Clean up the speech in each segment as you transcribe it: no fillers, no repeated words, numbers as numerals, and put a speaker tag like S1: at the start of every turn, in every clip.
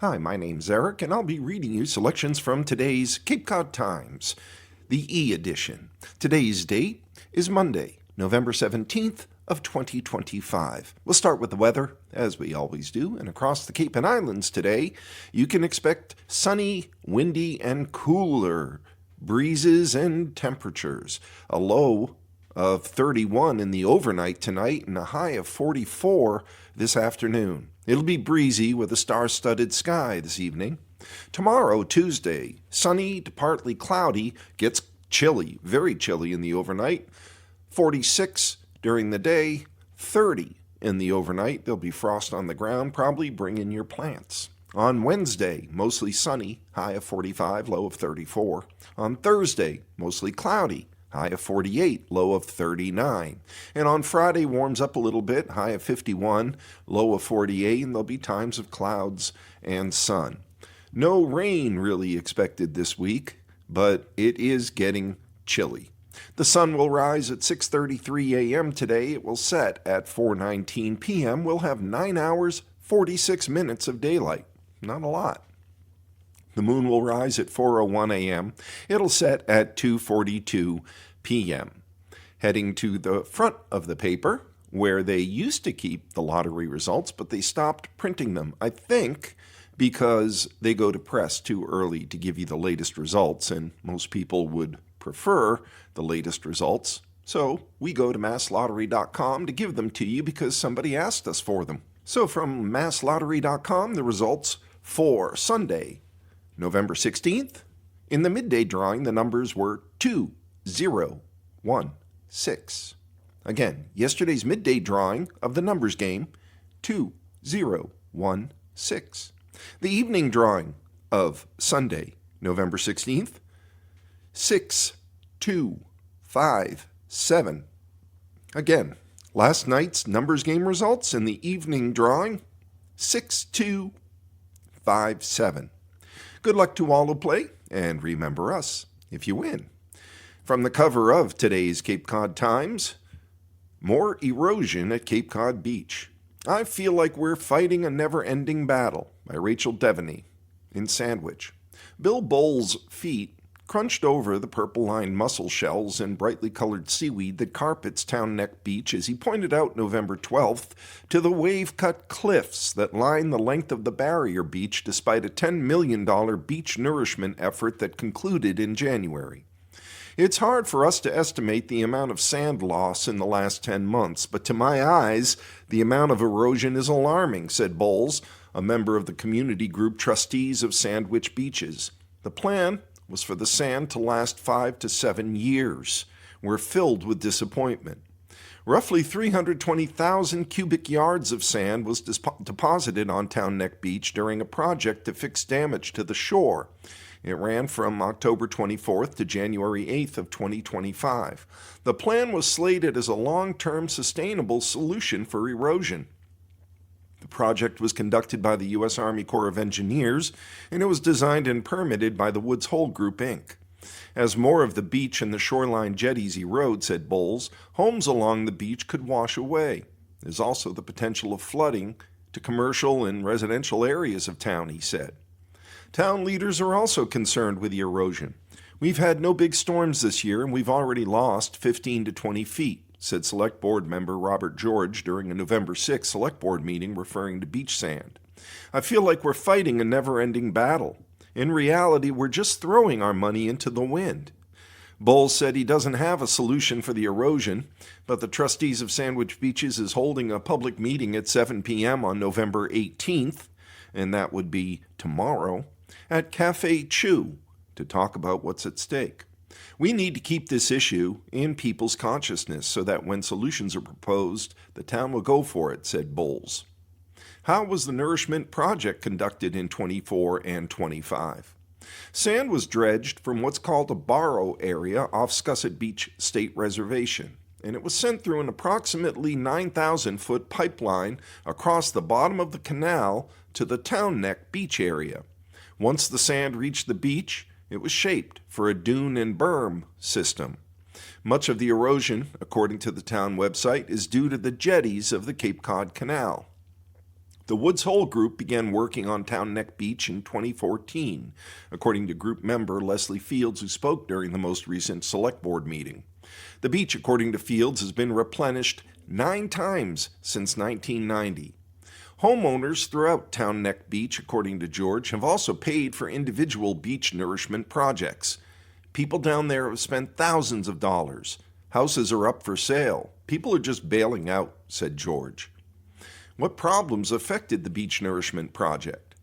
S1: Hi, my name's Eric, and I'll be reading you selections from today's Cape Cod Times, the e-edition. Today's date is Monday, November 17th of 2025. We'll start with the weather, as we always do, and across the Cape and Islands today, you can expect sunny, windy, and cooler breezes and temperatures. A low of 31 in the overnight tonight and a high of 44 this afternoon. It'll be breezy with a star-studded sky this evening. Tomorrow, Tuesday, sunny to partly cloudy, gets chilly, very chilly in the overnight. 46 during the day, 30 in the overnight. There'll be frost on the ground, probably bring in your plants. On Wednesday, mostly sunny, high of 45, low of 34. On Thursday, mostly cloudy, high of 48, low of 39. And on Friday, warms up a little bit, high of 51, low of 48, and there'll be times of clouds and sun. No rain really expected this week, but it is getting chilly. The sun will rise at 6:33 a.m. today. It will set at 4:19 p.m. We'll have 9 hours, 46 minutes of daylight. Not a lot. The moon will rise at 4:01 a.m. It'll set at 2:42 p.m. Heading to the front of the paper, where they used to keep the lottery results, but they stopped printing them, I think, because they go to press too early to give you the latest results, and most people would prefer the latest results. So we go to masslottery.com to give them to you because somebody asked us for them. So from masslottery.com, the results for Sunday, November 16th, in the midday drawing, the numbers were 2, 0, 1, 6. Again, yesterday's midday drawing of the numbers game, 2, 0, 1, 6. The evening drawing of Sunday, November 16th, 6, 2, 5, 7. Again, last night's numbers game results in the evening drawing, 6, 2, 5, 7. Good luck to all who play, and remember us if you win. From the cover of today's Cape Cod Times, more erosion at Cape Cod Beach. I feel like we're fighting a never-ending battle, by Rachel Devaney in Sandwich. Bill Bowles' feet crunched over the purple-lined mussel shells and brightly colored seaweed that carpets Town Neck Beach as he pointed out November 12th to the wave-cut cliffs that line the length of the barrier beach despite a $10 million beach nourishment effort that concluded in January. It's hard for us to estimate the amount of sand loss in the last 10 months, but to my eyes, the amount of erosion is alarming, said Bowles, a member of the community group Trustees of Sandwich Beaches. The plan was for the sand to last 5 to 7 years. We're filled with disappointment. Roughly 320,000 cubic yards of sand was deposited on Town Neck Beach during a project to fix damage to the shore. It ran from October 24th to January 8th of 2025. The plan was slated as a long-term sustainable solution for erosion. The project was conducted by the U.S. Army Corps of Engineers, and it was designed and permitted by the Woods Hole Group, Inc. As more of the beach and the shoreline jetties erode, said Bowles, homes along the beach could wash away. There's also the potential of flooding to commercial and residential areas of town, he said. Town leaders are also concerned with the erosion. We've had no big storms this year, and we've already lost 15 to 20 feet, said Select Board member Robert George during a November 6 Select Board meeting referring to beach sand. I feel like we're fighting a never-ending battle. In reality, we're just throwing our money into the wind. Bowles said he doesn't have a solution for the erosion, but the Trustees of Sandwich Beaches is holding a public meeting at 7 p.m. on November 18th, and that would be tomorrow, at Cafe Chew to talk about what's at stake. We need to keep this issue in people's consciousness so that when solutions are proposed, the town will go for it, said Bowles. How was the nourishment project conducted in 24 and 25? Sand was dredged from what's called a borrow area off Scusset Beach State Reservation, and it was sent through an approximately 9,000-foot pipeline across the bottom of the canal to the Town Neck Beach area. Once the sand reached the beach, it was shaped for a dune and berm system. Much of the erosion, according to the town website, is due to the jetties of the Cape Cod Canal. The Woods Hole Group began working on Town Neck Beach in 2014, according to group member Leslie Fields, who spoke during the most recent Select Board meeting. The beach, according to Fields, has been replenished 9 times since 1990. Homeowners throughout Town Neck Beach, according to George, have also paid for individual beach nourishment projects. People down there have spent thousands of dollars. Houses are up for sale. People are just bailing out, said George. What problems affected the beach nourishment project?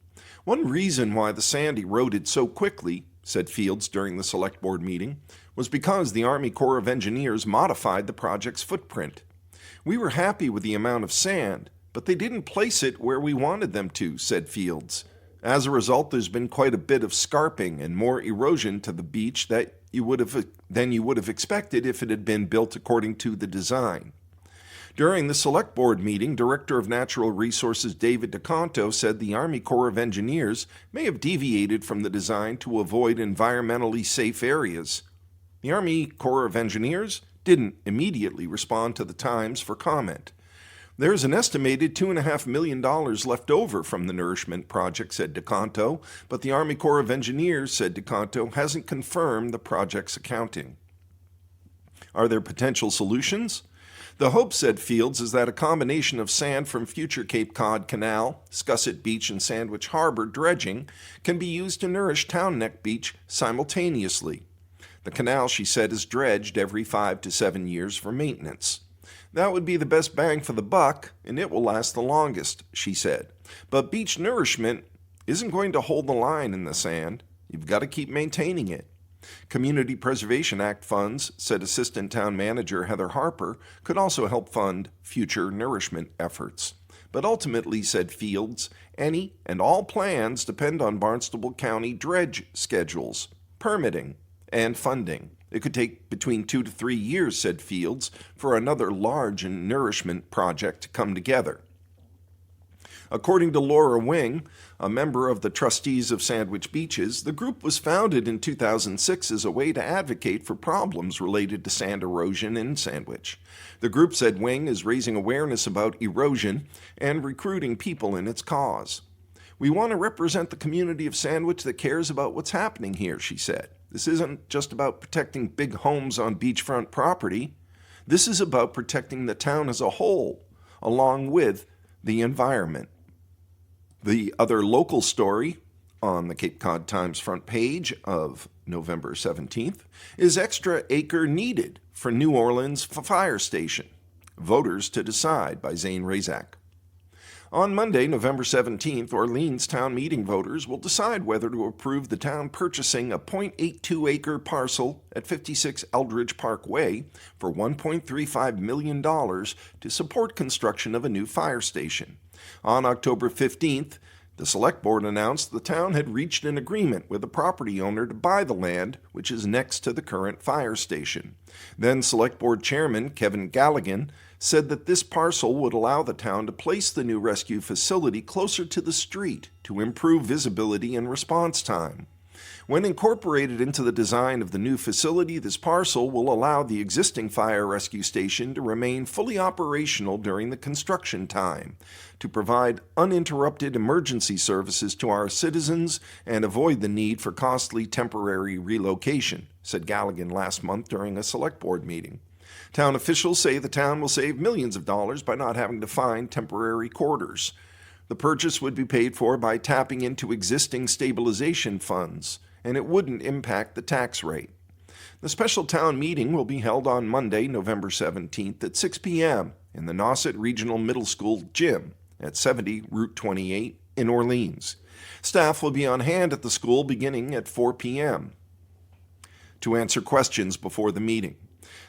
S1: One reason why the sand eroded so quickly, said Fields during the Select Board meeting, was because the Army Corps of Engineers modified the project's footprint. We were happy with the amount of sand, but they didn't place it where we wanted them to, said Fields. As a result, there's been quite a bit of scarping and more erosion to the beach than you would have expected if it had been built according to the design. During the Select Board meeting, Director of Natural Resources David DeCanto said the Army Corps of Engineers may have deviated from the design to avoid environmentally safe areas. The Army Corps of Engineers didn't immediately respond to the Times for comment. There's an estimated $2.5 million left over from the nourishment project, said DeCanto, but the Army Corps of Engineers, said DeCanto, hasn't confirmed the project's accounting. Are there potential solutions? The hope, said Fields, is that a combination of sand from future Cape Cod Canal, Scusset Beach, and Sandwich Harbor dredging can be used to nourish Town Neck Beach simultaneously. The canal, she said, is dredged every 5 to 7 years for maintenance. That would be the best bang for the buck, and it will last the longest, she said. But beach nourishment isn't going to hold the line in the sand. You've got to keep maintaining it. Community Preservation Act funds, said Assistant Town Manager Heather Harper, could also help fund future nourishment efforts. But ultimately, said Fields, any and all plans depend on Barnstable County dredge schedules, permitting, and funding. It could take between 2 to 3 years, said Fields, for another large nourishment project to come together. According to Laura Wing, a member of the trustees of Sandwich Beaches, the group was founded in 2006 as a way to advocate for problems related to sand erosion in Sandwich. The group, said Wing, is raising awareness about erosion and recruiting people in its cause. We want to represent the community of Sandwich that cares about what's happening here, she said. This isn't just about protecting big homes on beachfront property. This is about protecting the town as a whole, along with the environment. The other local story on the Cape Cod Times front page of November 17th is extra acre needed for New Orleans fire station. Voters to decide, by Zane Razak. On Monday, November 17th, Orleans town meeting voters will decide whether to approve the town purchasing a .82-acre parcel at 56 Eldridge Park Way for $1.35 million to support construction of a new fire station. On October 15th, the Select Board announced the town had reached an agreement with the property owner to buy the land, which is next to the current fire station. Then Select Board Chairman Kevin Galligan said that this parcel would allow the town to place the new rescue facility closer to the street to improve visibility and response time. When incorporated into the design of the new facility, this parcel will allow the existing fire rescue station to remain fully operational during the construction time, to provide uninterrupted emergency services to our citizens and avoid the need for costly temporary relocation, said Galligan last month during a Select Board meeting. Town officials say the town will save millions of dollars by not having to find temporary quarters. The purchase would be paid for by tapping into existing stabilization funds, and it wouldn't impact the tax rate. The special town meeting will be held on Monday, November 17th at 6 p.m. in the Nauset Regional Middle School gym at 70 Route 28 in Orleans. Staff will be on hand at the school beginning at 4 p.m. to answer questions before the meeting.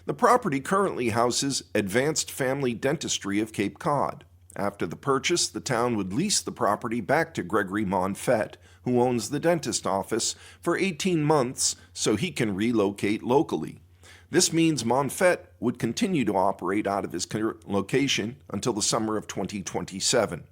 S1: The property currently houses Advanced Family Dentistry of Cape Cod. After the purchase, the town would lease the property back to Gregory Monfett, who owns the dentist office, for 18 months so he can relocate locally. This means Monfett would continue to operate out of his current location until the summer of 2027.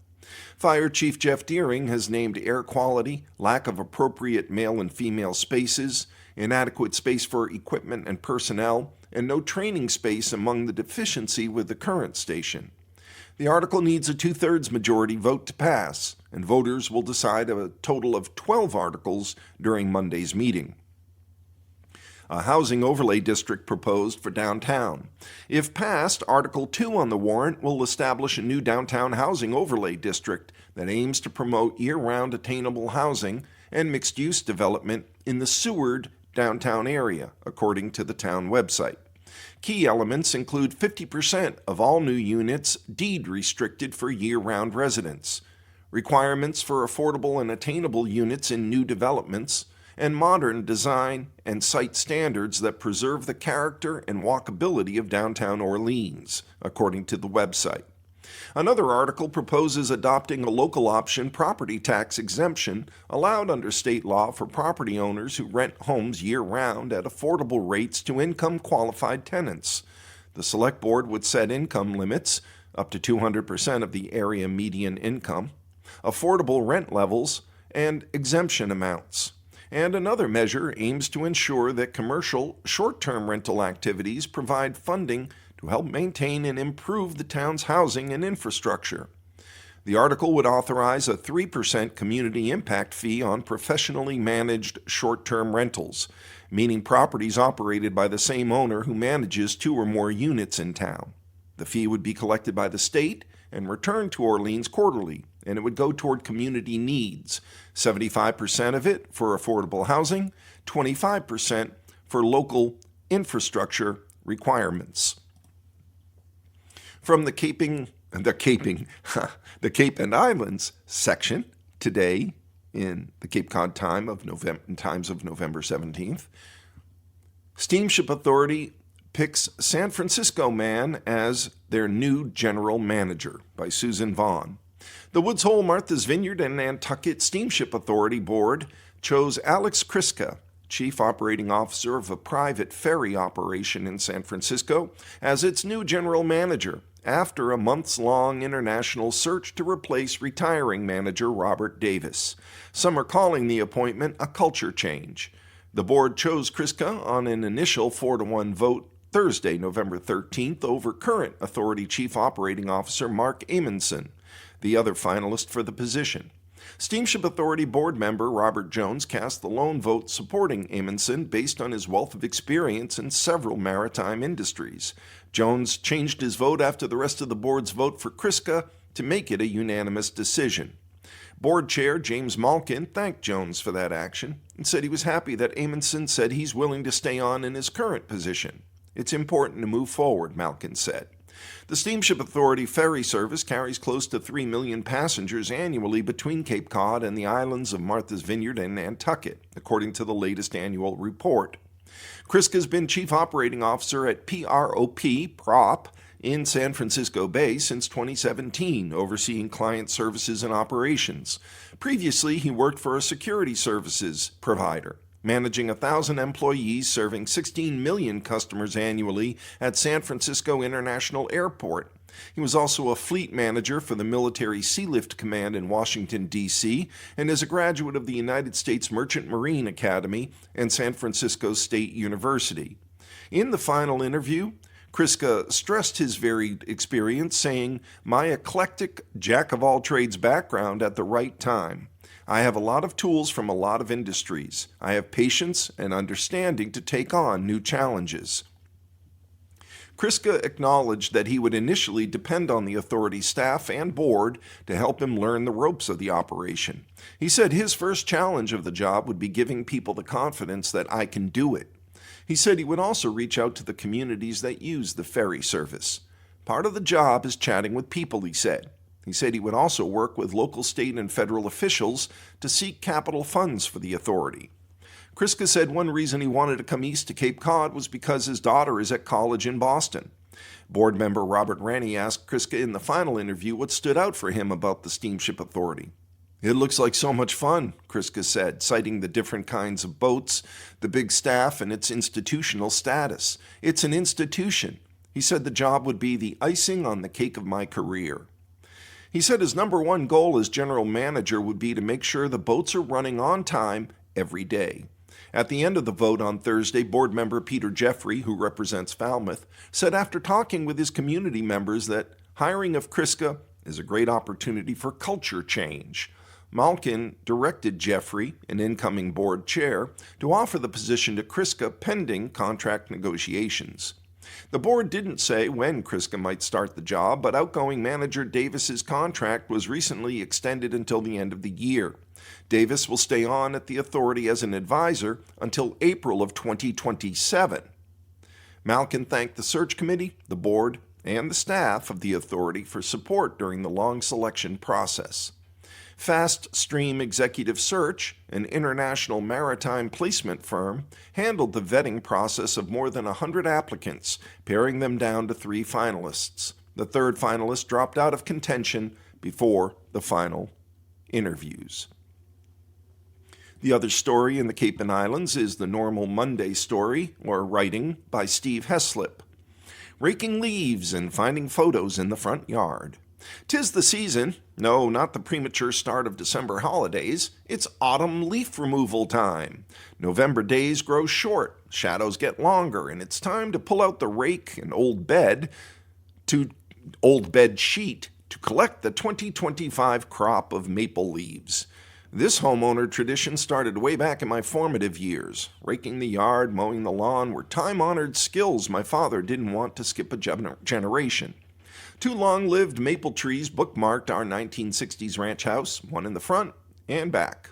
S1: Fire Chief Jeff Deering has named air quality, lack of appropriate male and female spaces, inadequate space for equipment and personnel, and no training space among the deficiency with the current station. The article needs a 2/3 majority vote to pass, and voters will decide a total of 12 articles during Monday's meeting. A housing overlay district proposed for downtown. If passed, Article 2 on the warrant will establish a new downtown housing overlay district that aims to promote year-round attainable housing and mixed-use development in the Seward downtown area, according to the town website. Key elements include 50% of all new units deed restricted for year-round residents, requirements for affordable and attainable units in new developments, and modern design and site standards that preserve the character and walkability of downtown Orleans, according to the website. Another article proposes adopting a local option property tax exemption allowed under state law for property owners who rent homes year-round at affordable rates to income-qualified tenants. The Select Board would set income limits, up to 200% of the area median income, affordable rent levels, and exemption amounts. And another measure aims to ensure that commercial short-term rental activities provide funding to help maintain and improve the town's housing and infrastructure. The article would authorize a 3% community impact fee on professionally managed short-term rentals, meaning properties operated by the same owner who manages 2 or more units in town. The fee would be collected by the state and returned to Orleans quarterly, and it would go toward community needs, 75% of it for affordable housing, 25% for local infrastructure requirements. From the Cape and Islands section today in the Cape Cod Times of November 17th, Steamship Authority picks San Francisco man as their new general manager by Susan Vaughn. The Woods Hole, Martha's Vineyard, and Nantucket Steamship Authority Board chose Alex Kriska, Chief Operating Officer of a private ferry operation in San Francisco, as its new general manager after a months-long international search to replace retiring manager Robert Davis. Some are calling the appointment a culture change. The board chose Kriska on an initial 4-1 vote Thursday, November 13th, over current Authority Chief Operating Officer Mark Amundsen, the other finalist for the position. Steamship Authority board member Robert Jones cast the lone vote supporting Amundsen based on his wealth of experience in several maritime industries. Jones changed his vote after the rest of the board's vote for Kriska to make it a unanimous decision. Board Chair James Malkin thanked Jones for that action and said he was happy that Amundsen said he's willing to stay on in his current position. It's important to move forward, Malkin said. The Steamship Authority ferry service carries close to 3 million passengers annually between Cape Cod and the islands of Martha's Vineyard and Nantucket, according to the latest annual report. Kriska's been Chief Operating Officer at PROP in San Francisco Bay since 2017, overseeing client services and operations. Previously, he worked for a security services provider, managing 1,000 employees serving 16 million customers annually at San Francisco International Airport. He was also a fleet manager for the Military Sealift Command in Washington, D.C., and is a graduate of the United States Merchant Marine Academy and San Francisco State University. In the final interview, Kriska stressed his varied experience, saying, "My eclectic jack-of-all-trades background at the right time. I have a lot of tools from a lot of industries. I have patience and understanding to take on new challenges." Kriska acknowledged that he would initially depend on the authority staff and board to help him learn the ropes of the operation. He said his first challenge of the job would be giving people the confidence that I can do it. He said he would also reach out to the communities that use the ferry service. Part of the job is chatting with people, he said. He said he would also work with local, state, and federal officials to seek capital funds for the authority. Kriska said one reason he wanted to come east to Cape Cod was because his daughter is at college in Boston. Board member Robert Rennie asked Kriska in the final interview what stood out for him about the Steamship Authority. "It looks like so much fun," Kriska said, citing the different kinds of boats, the big staff, and its institutional status. "It's an institution." He said the job would be the icing on the cake of my career. He said his number one goal as general manager would be to make sure the boats are running on time every day. At the end of the vote on Thursday, board member Peter Jeffrey, who represents Falmouth, said after talking with his community members that hiring of Kriska is a great opportunity for culture change. Malkin directed Jeffrey, an incoming board chair, to offer the position to Kriska pending contract negotiations. The board didn't say when Kriska might start the job, but outgoing manager Davis's contract was recently extended until the end of the year. Davis will stay on at the authority as an advisor until April of 2027. Malkin thanked the search committee, the board, and the staff of the authority for support during the long selection process. Fast Stream Executive Search, an international maritime placement firm, handled the vetting process of more than 100 applicants, paring them down to 3 finalists. The third finalist dropped out of contention before the final interviews. The other story in the Cape and Islands is the normal Monday story, or writing, by Steve Heslip. Raking leaves and finding photos in the front yard. 'Tis the season, no, not the premature start of December holidays, it's autumn leaf removal time. November days grow short, shadows get longer, and it's time to pull out the rake and old bed sheet to collect the 2025 crop of maple leaves. This homeowner tradition started way back in my formative years. Raking the yard, mowing the lawn were time-honored skills my father didn't want to skip a generation. 2 long-lived maple trees bookmarked our 1960s ranch house, one in the front and back,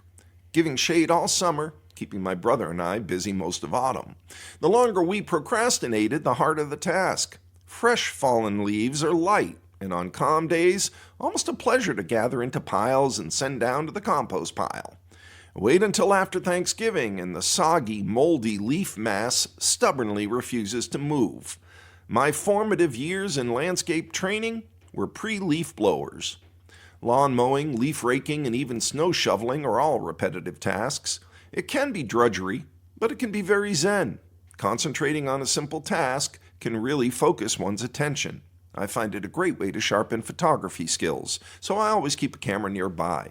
S1: giving shade all summer, keeping my brother and I busy most of autumn. The longer we procrastinated, the harder the task. Fresh fallen leaves are light, and on calm days, almost a pleasure to gather into piles and send down to the compost pile. Wait until after Thanksgiving, and the soggy, moldy leaf mass stubbornly refuses to move. My formative years in landscape training were pre-leaf blowers. Lawn mowing, leaf raking, and even snow shoveling are all repetitive tasks. It can be drudgery, but it can be very zen. Concentrating on a simple task can really focus one's attention. I find it a great way to sharpen photography skills, so I always keep a camera nearby.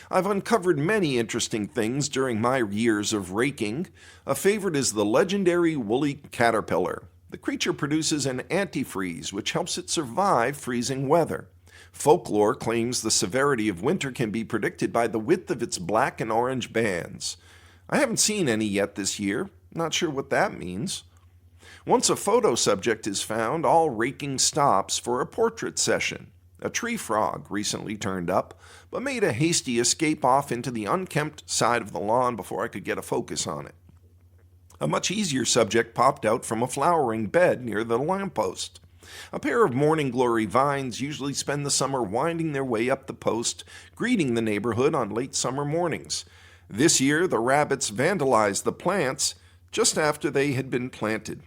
S1: I've uncovered many interesting things during my years of raking. A favorite is the legendary woolly caterpillar. The creature produces an antifreeze, which helps it survive freezing weather. Folklore claims the severity of winter can be predicted by the width of its black and orange bands. I haven't seen any yet this year. Not sure what that means. Once a photo subject is found, all raking stops for a portrait session. A tree frog recently turned up, but made a hasty escape off into the unkempt side of the lawn before I could get a focus on it. A much easier subject popped out from a flowering bed near the lamppost. A pair of morning glory vines usually spend the summer winding their way up the post, greeting the neighborhood on late summer mornings. This year, the rabbits vandalized the plants just after they had been planted.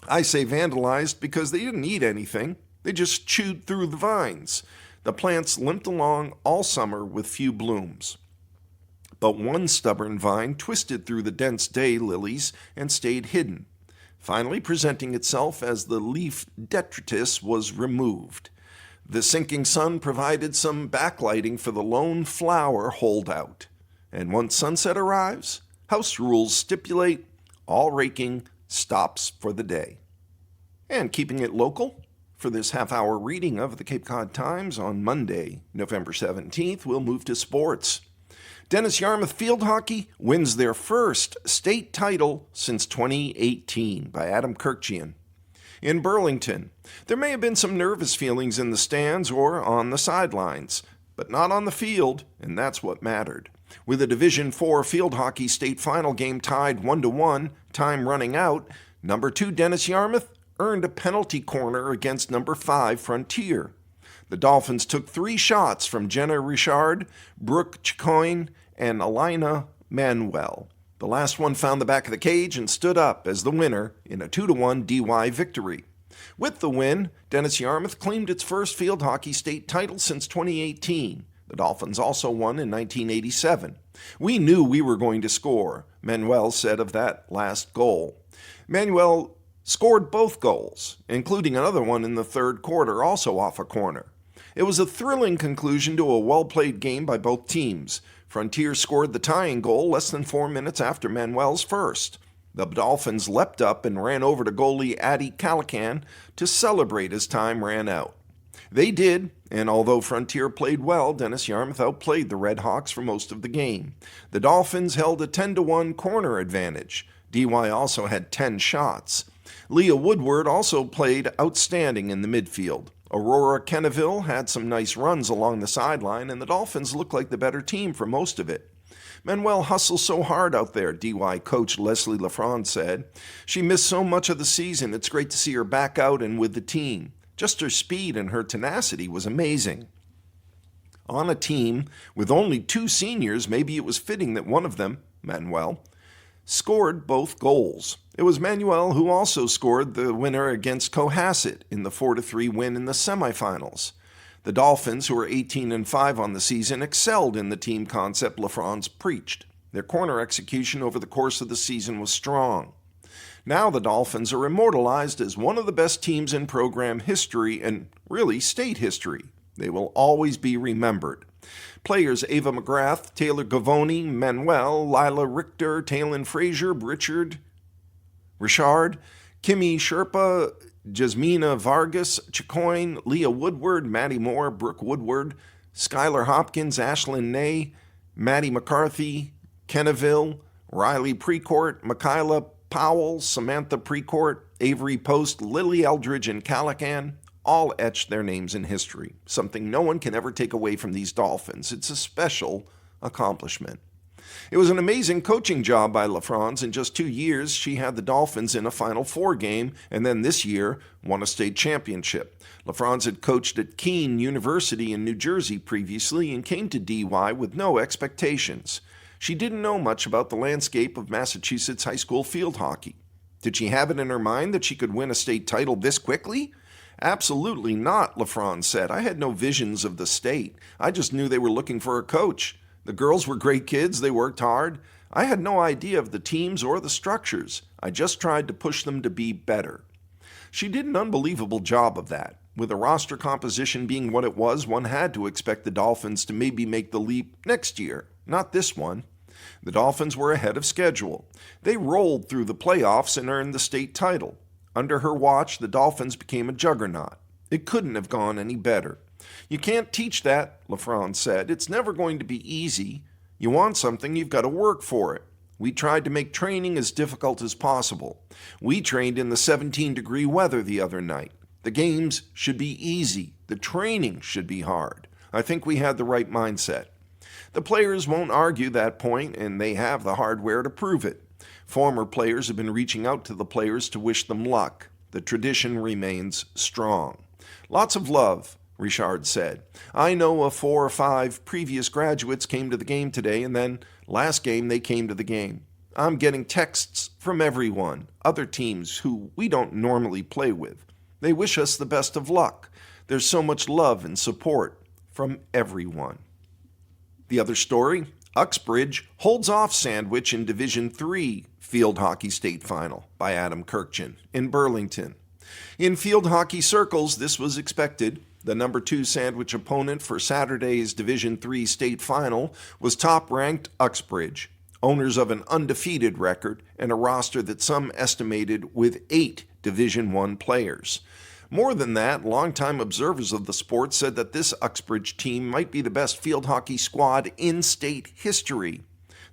S1: I say vandalized because they didn't eat anything. They just chewed through the vines. The plants limped along all summer with few blooms. But one stubborn vine twisted through the dense day lilies and stayed hidden, finally presenting itself as the leaf detritus was removed. The sinking sun provided some backlighting for the lone flower holdout. And once sunset arrives, house rules stipulate all raking stops for the day. And keeping it local, for this half-hour reading of the Cape Cod Times on Monday, November 17th, we'll move to sports. Dennis Yarmouth Field Hockey wins their first state title since 2018 by Adam Kirkjian. In Burlington, there may have been some nervous feelings in the stands or on the sidelines, but not on the field, and that's what mattered. With a Division IV field hockey state final game tied 1-1, time running out, number 2 Dennis Yarmouth earned a penalty corner against number 5 Frontier. The Dolphins took 3 shots from Jenna Richard, Brooke Chicoine, and Alina Manuel. The last one found the back of the cage and stood up as the winner in a 2-1 DY victory. With the win, Dennis Yarmouth claimed its first field hockey state title since 2018. The Dolphins also won in 1987. We knew we were going to score, Manuel said of that last goal. Manuel scored both goals, including another one in the third quarter, also off a corner. It was a thrilling conclusion to a well-played game by both teams. Frontier scored the tying goal less than 4 minutes after Manuel's first. The Dolphins leapt up and ran over to goalie Addie Calacan to celebrate as time ran out. They did, and although Frontier played well, Dennis Yarmouth outplayed the Red Hawks for most of the game. The Dolphins held a 10-1 corner advantage. DY also had 10 shots. Leah Woodward also played outstanding in the midfield. Aurora Kenneville had some nice runs along the sideline, and the Dolphins looked like the better team for most of it. Manuel hustles so hard out there, DY coach Leslie Lafrance said. She missed so much of the season. It's great to see her back out and with the team. Just her speed and her tenacity was amazing. On a team with only 2 seniors, maybe it was fitting that one of them, Manuel, scored both goals. It was Manuel who also scored the winner against Cohasset in the 4-3 win in the semifinals. The Dolphins, who are 18-5 on the season, excelled in the team concept Lafrance preached. Their corner execution over the course of the season was strong. Now the Dolphins are immortalized as one of the best teams in program history and really state history. They will always be remembered. Players Ava McGrath, Taylor Gavoni, Manuel, Lila Richter, Taylon Frazier, Richard, Kimmy Sherpa, Jasmina Vargas, Chicoine, Leah Woodward, Maddie Moore, Brooke Woodward, Skylar Hopkins, Ashlyn Ney, Maddie McCarthy, Kenneville, Riley Precourt, Michaela Powell, Samantha Precourt, Avery Post, Lily Eldridge, and Calican all etched their names in history, something no one can ever take away from these Dolphins. It's a special accomplishment. It was an amazing coaching job by Lafrance. In just 2 years, she had the Dolphins in a Final Four game, and then this year won a state championship. Lafrance had coached at Keene University in New Jersey previously and came to DY with no expectations. She didn't know much about the landscape of Massachusetts high school field hockey. Did she have it in her mind that she could win a state title this quickly? Absolutely not, Lafrance said. I had no visions of the state. I just knew they were looking for a coach. The girls were great kids. They worked hard. I had no idea of the teams or the structures. I just tried to push them to be better. She did an unbelievable job of that. With a roster composition being what it was, one had to expect the Dolphins to maybe make the leap next year, not this one. The Dolphins were ahead of schedule. They rolled through the playoffs and earned the state title. Under her watch, the Dolphins became a juggernaut. It couldn't have gone any better. You can't teach that, Lafrance said. It's never going to be easy. You want something, you've got to work for it. We tried to make training as difficult as possible. We trained in the 17-degree weather the other night. The games should be easy. The training should be hard. I think we had the right mindset. The players won't argue that point, and they have the hardware to prove it. Former players have been reaching out to the players to wish them luck. The tradition remains strong. Lots of love, Richard said. I know of 4 or 5 previous graduates came to the game today, and then last game they came to the game. I'm getting texts from everyone, other teams who we don't normally play with. They wish us the best of luck. There's so much love and support from everyone. The other story, Uxbridge holds off Sandwich in Division III Field Hockey State Final by Adam Kirkjian in Burlington. In field hockey circles, this was expected. The number 2 Sandwich opponent for Saturday's Division III State Final was top-ranked Uxbridge, owners of an undefeated record and a roster that some estimated with 8 Division I players. More than that, longtime observers of the sport said that this Uxbridge team might be the best field hockey squad in state history.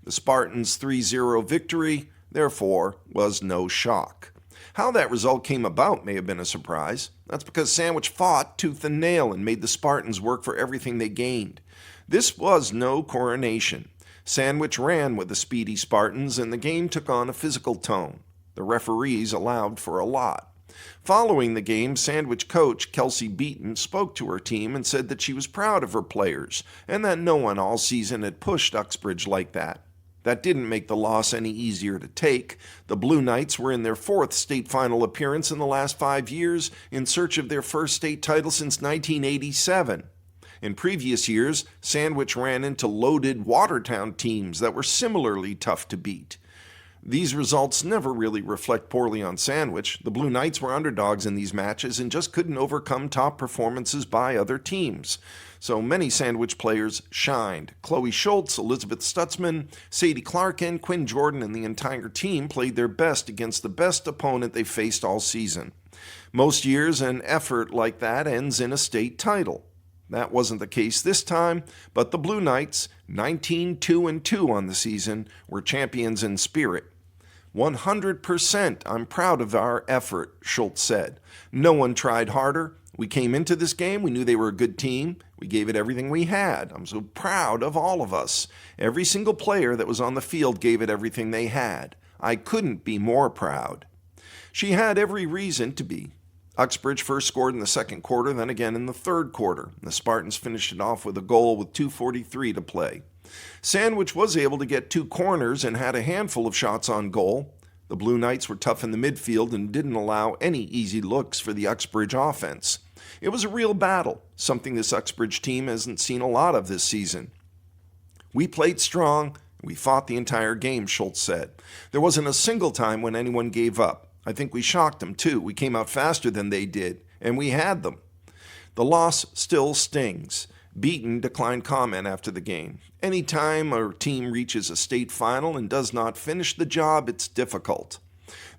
S1: The Spartans' 3-0 victory, therefore, was no shock. How that result came about may have been a surprise. That's because Sandwich fought tooth and nail and made the Spartans work for everything they gained. This was no coronation. Sandwich ran with the speedy Spartans, and the game took on a physical tone. The referees allowed for a lot. Following the game, Sandwich coach Kelsey Beaton spoke to her team and said that she was proud of her players and that no one all season had pushed Uxbridge like that. That didn't make the loss any easier to take. The Blue Knights were in their 4th state final appearance in the last 5 years, in search of their first state title since 1987. In previous years, Sandwich ran into loaded Watertown teams that were similarly tough to beat. These results never really reflect poorly on Sandwich. The Blue Knights were underdogs in these matches and just couldn't overcome top performances by other teams. So many Sandwich players shined. Chloe Schultz, Elizabeth Stutzman, Sadie Clarkin, Quinn Jordan, and the entire team played their best against the best opponent they faced all season. Most years, an effort like that ends in a state title. That wasn't the case this time, but the Blue Knights, 19-2-2 on the season, were champions in spirit. 100%, I'm proud of our effort, Schultz said. No one tried harder. We came into this game, we knew they were a good team. We gave it everything we had. I'm so proud of all of us. Every single player that was on the field gave it everything they had. I couldn't be more proud. She had every reason to be. Uxbridge first scored in the second quarter, then again in the third quarter. The Spartans finished it off with a goal with 2:43 to play. Sandwich was able to get 2 corners and had a handful of shots on goal. The Blue Knights were tough in the midfield and didn't allow any easy looks for the Uxbridge offense. It was a real battle, something this Uxbridge team hasn't seen a lot of this season. We played strong. We fought the entire game, Schultz said. There wasn't a single time when anyone gave up. I think we shocked them, too. We came out faster than they did, and we had them. The loss still stings. Beaton declined comment after the game. Any time a team reaches a state final and does not finish the job, it's difficult.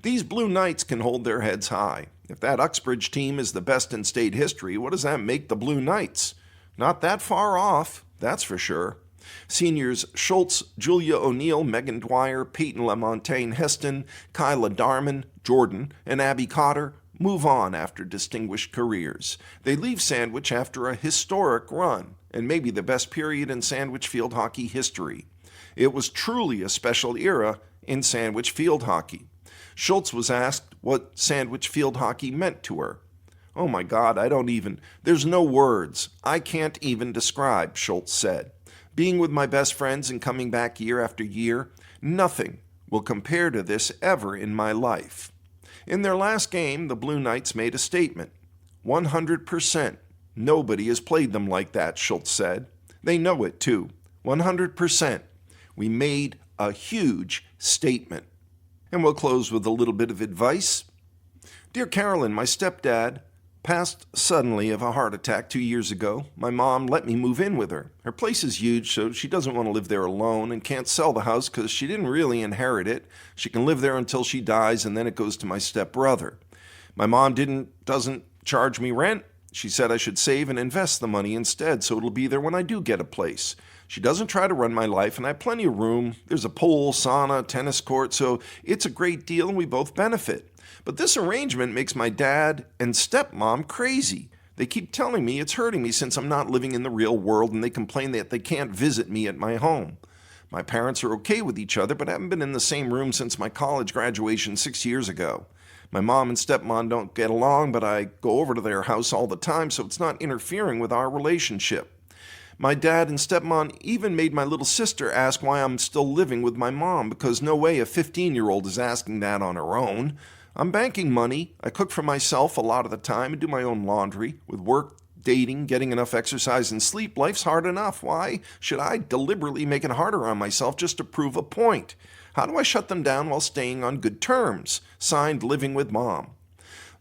S1: These Blue Knights can hold their heads high. If that Uxbridge team is the best in state history, what does that make the Blue Knights? Not that far off, that's for sure. Seniors Schultz, Julia O'Neill, Megan Dwyer, Peyton LaMontagne Heston, Kyla Darman, Jordan, and Abby Cotter move on after distinguished careers. They leave Sandwich after a historic run, and maybe the best period in Sandwich field hockey history. It was truly a special era in Sandwich field hockey. Schultz was asked what Sandwich field hockey meant to her. Oh my God, there's no words. I can't even describe, Schultz said. Being with my best friends and coming back year after year, nothing will compare to this ever in my life. In their last game, the Blue Knights made a statement. 100%. Nobody has played them like that, Schultz said. They know it too. 100%. We made a huge statement. And we'll close with a little bit of advice. Dear Carolyn, my stepdad passed suddenly of a heart attack 2 years ago. My mom let me move in with her. Her place is huge, so she doesn't want to live there alone and can't sell the house because she didn't really inherit it. She can live there until she dies, and then it goes to my stepbrother. My mom doesn't charge me rent. She said I should save and invest the money instead, so it'll be there when I do get a place. She doesn't try to run my life, and I have plenty of room. There's a pool, sauna, tennis court, so it's a great deal, and we both benefit. But this arrangement makes my dad and stepmom crazy. They keep telling me it's hurting me since I'm not living in the real world, and they complain that they can't visit me at my home. My parents are okay with each other, but haven't been in the same room since my college graduation 6 years ago. My mom and stepmom don't get along, but I go over to their house all the time, so it's not interfering with our relationship. My dad and stepmom even made my little sister ask why I'm still living with my mom, because no way a 15-year-old is asking that on her own. I'm banking money. I cook for myself a lot of the time and do my own laundry. With work, dating, getting enough exercise and sleep, life's hard enough. Why should I deliberately make it harder on myself just to prove a point? How do I shut them down while staying on good terms? Signed, Living with Mom.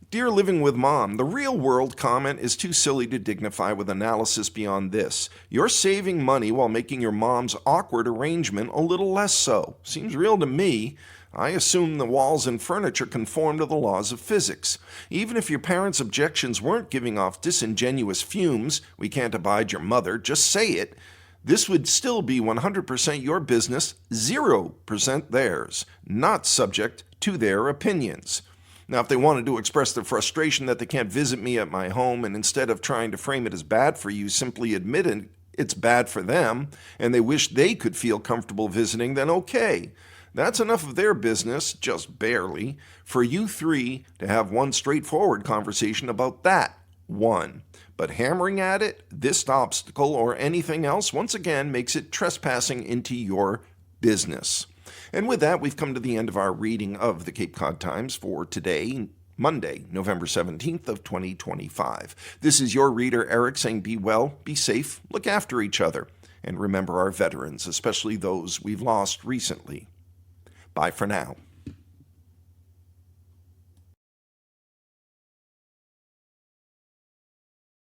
S1: Dear Living with Mom, the real world comment is too silly to dignify with analysis beyond this. You're saving money while making your mom's awkward arrangement a little less so. Seems real to me. I assume the walls and furniture conform to the laws of physics. Even if your parents' objections weren't giving off disingenuous fumes, we can't abide your mother, just say it. This would still be 100% your business, 0% theirs, not subject to their opinions. Now, if they wanted to express their frustration that they can't visit me at my home, and instead of trying to frame it as bad for you, simply admit it's bad for them, and they wish they could feel comfortable visiting, then okay. That's enough of their business, just barely, for you three to have one straightforward conversation about that one. But hammering at it, this obstacle or anything else, once again, makes it trespassing into your business. And with that, we've come to the end of our reading of the Cape Cod Times for today, Monday, November 17th of 2025. This is your reader, Eric, saying be well, be safe, look after each other, and remember our veterans, especially those we've lost recently. Bye for now.